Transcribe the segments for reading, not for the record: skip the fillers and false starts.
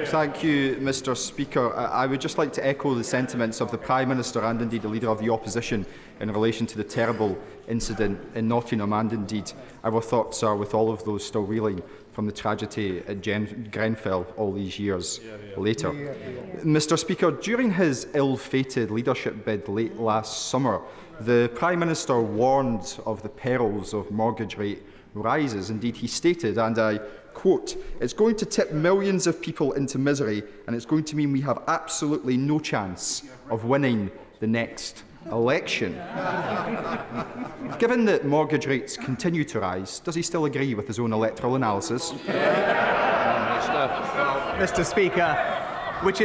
Thank you, Mr Speaker. I would just like to echo the sentiments of the Prime Minister and indeed the Leader of the Opposition in relation to the terrible incident in Nottingham, and indeed our thoughts are with all of those still reeling from the tragedy at Grenfell all these years later. Mr Speaker, during his ill-fated leadership bid late last summer, the Prime Minister warned of the perils of mortgage rate rises. Indeed, he stated, and I quote, "It's going to tip millions of people into misery, and it's going to mean we have absolutely no chance of winning the next election." Given that mortgage rates continue to rise, does he still agree with his own electoral analysis? Mr Speaker, which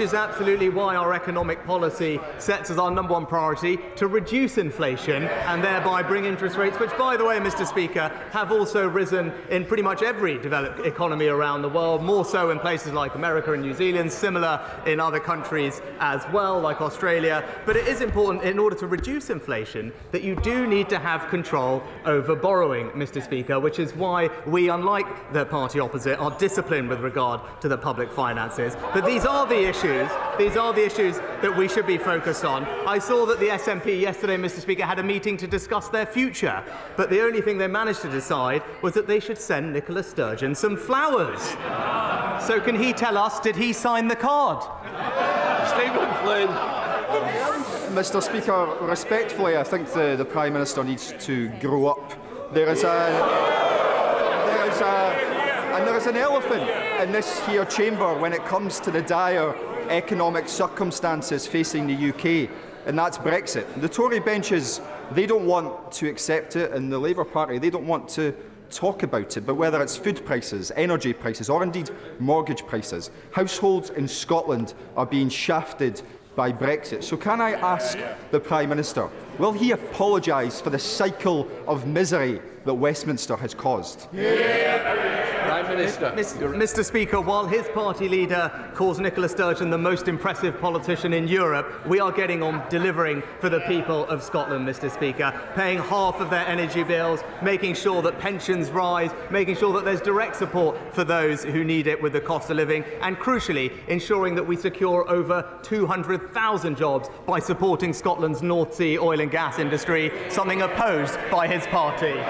is absolutely why our economic policy sets as our #1 priority to reduce inflation and thereby bring interest rates, which, by the way, Mr Speaker, have also risen in pretty much every developed economy around the world, more so in places like America and New Zealand, similar in other countries as well, like Australia. But it is important, in order to reduce inflation, that you do need to have control over borrowing, Mr Speaker, which is why we, unlike the party opposite, are disciplined with regard to the public finances. But these are the issues that we should be focused on. I saw that the SNP yesterday, Mr Speaker, had a meeting to discuss their future, but the only thing they managed to decide was that they should send Nicola Sturgeon some flowers. So can he tell us, did he sign the card? Stephen Flynn. Mr Speaker, respectfully, I think the Prime Minister needs to grow up. There is an elephant in this here chamber when it comes to the dire economic circumstances facing the UK, and that's Brexit. The Tory benches, they don't want to accept it, and the Labour Party, they don't want to talk about it. But whether it's food prices, energy prices, or indeed mortgage prices, households in Scotland are being shafted by Brexit. So can I ask the Prime Minister, will he apologise for the cycle of misery that Westminster has caused? Prime Minister. Mr Speaker, while his party leader calls Nicola Sturgeon the most impressive politician in Europe, we are getting on delivering for the people of Scotland, Mr Speaker, paying half of their energy bills, making sure that pensions rise, making sure that there's direct support for those who need it with the cost of living, and crucially ensuring that we secure over 200,000 jobs by supporting Scotland's North Sea oil and gas industry, something opposed by his party.